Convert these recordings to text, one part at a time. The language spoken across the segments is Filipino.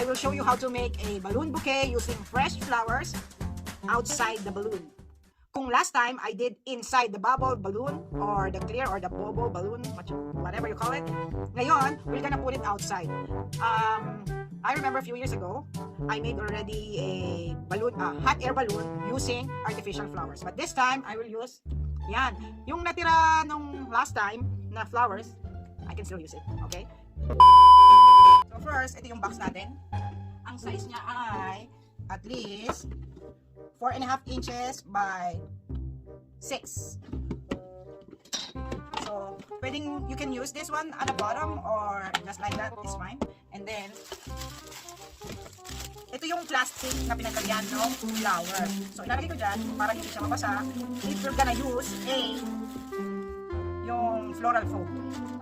will show you how to make a balloon bouquet using fresh flowers outside the balloon. Kung last time I did inside the bubble balloon or the clear or the bobo balloon, whatever you call it, ngayon we're gonna put it outside. I remember a few years ago, I made already a balloon, hot air balloon using artificial flowers. But this time, I will use, yan, yung natira nung last time na flowers, I can still use it, okay? So first, ito yung box natin. Ang size niya ay at least 4.5 inches by 6. So, pwedeng you can use this one at the bottom or just like that is fine. And then, ito yung plastic na pinagkalyan ng flower. So, ilalagay ko dyan para hindi siya mabasa if you're gonna use yung floral foam.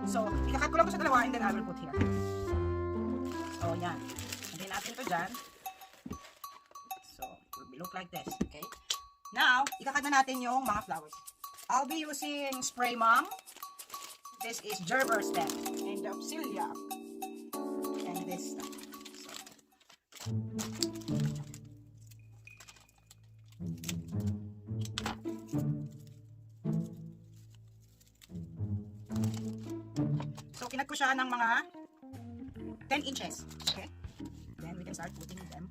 So, ikakat ko lang ito sa dalawa and then I will put here. So, yan. Lagay natin ito dyan. So, it will look like this. Okay? Now, ikakat na natin yung mga flowers. I'll be using spray mom. This is Gerber stem and the Obsilia. And this stuff. So, kinat ko siya ng mga 10 inches. Okay? Then, we can start putting them.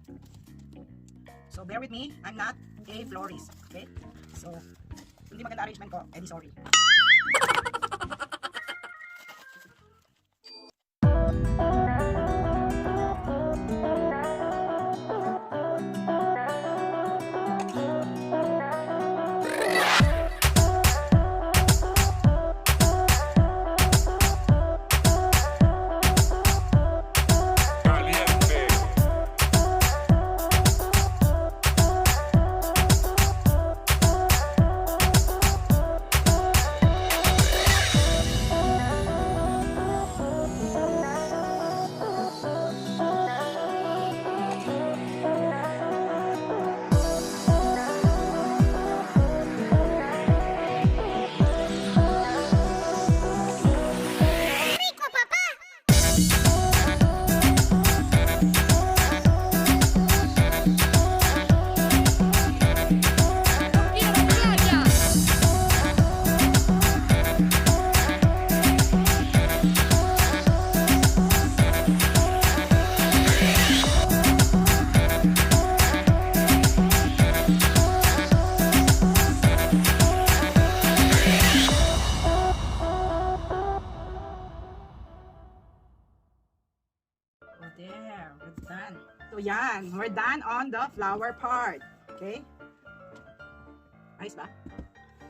So, bear with me. I'm not a florist. Okay? So, hindi maganda arrangement ko. Eh, sorry. There, it's done. So yan, we're done on the flower part. Okay? Ayos ba?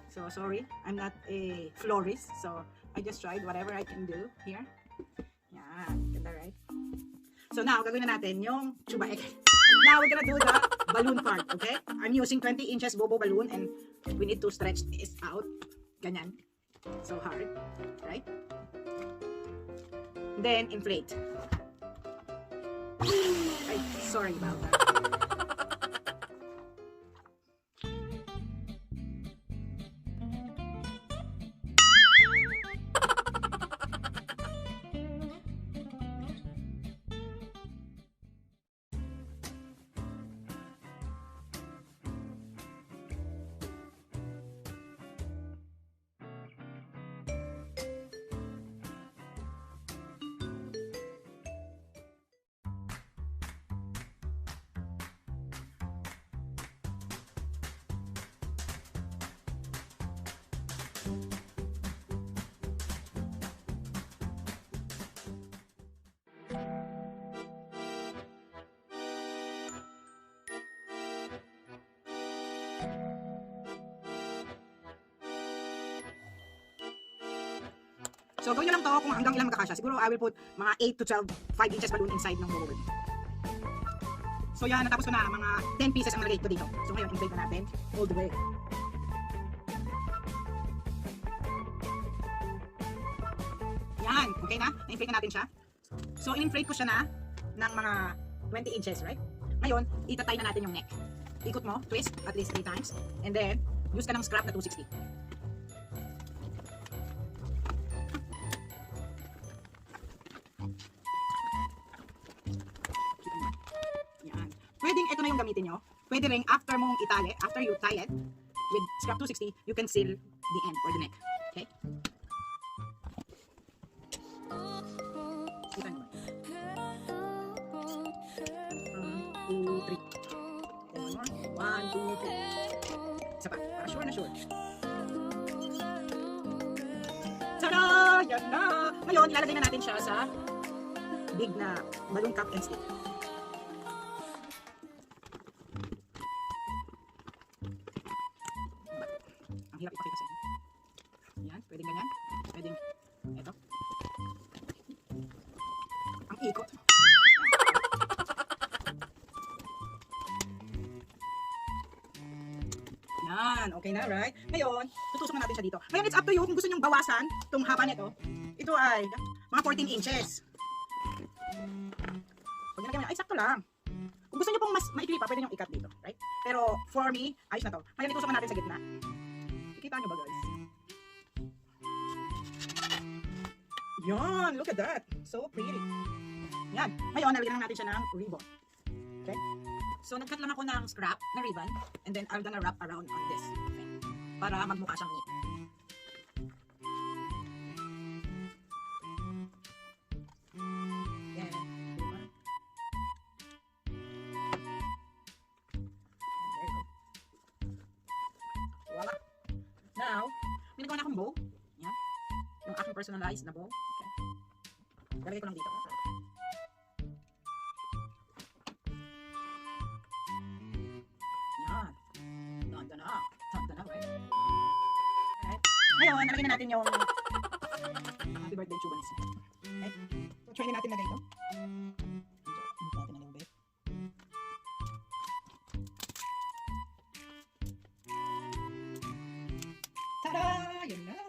So sorry, I'm not a florist. So I just tried whatever I can do here. Yan, ganda right? So now, gagawin na natin yung chuvaek. Now we're gonna do the balloon part, okay? I'm using 20 inches bobo balloon and we need to stretch this out. Ganyan. So hard, right? Then inflate. Ay, sorry about that. So, gawin nyo lang to kung hanggang ilang magkakasya. Siguro, I will put mga 8 to 12, 5 inches balloon inside ng bowl. So, yan. Natapos ko na. Mga 10 pieces ang nalagay ko dito. So, ngayon, inflate na natin all the way. Yan. Okay na? Na-inflate na natin siya. So, in-inflate ko siya na ng mga 20 inches, right? Ngayon, itatay na natin yung neck. Ikot mo, twist at least 3 times. And then, use ka ng scrap na 260. pwedeng ito na yung gamitin nyo. Pwede rin after mong itali, after you tie it with scrap 260, you can seal the end or the neck. Okay? Kita nyo. 1, 2, 3. Then one more. 1, 2, 3. Isa pa. Para sure na sure. Tada! Yan na! Ngayon, ilalagay na natin siya sa big na balloon cup and stick. Ang hirap ipakita sa inyo. Yan, pwedeng ganyan. Pwedeng ito. Ang ikot. Yan, okay na, right? Ngayon, tutusok na natin siya dito. Ngayon, it's up to you kung gusto nyong bawasan itong haba nito. Ito ay mga 14 inches. Pag nilagay mo na, ay sakto lang. Kung gusto nyo pong mas maikli pa, pwede nyo i-cut dito, right? Pero for me, ayos na to. Ngayon, itusok na natin sa gitna. Kikita nyo ba, guys? Yan, look at that. So pretty. Yan. Ngayon, nalagyan natin siya ng ribbon. Okay? So, nag-cut lang ako ng scrap na ribbon and then I'm gonna wrap around on this thing para magmukha siyang neat. Yan. Diba? And there you go. Voila. Now, may nagawa na akong bow. Yan. Yung aking personalized na bow. Okay. Lalagay ko lang dito. Ngayon, nalagyan na natin yung happy birthday chuvaness. Okay? So, try na natin lagay ito. Move natin a little bit. Tada! Yan na!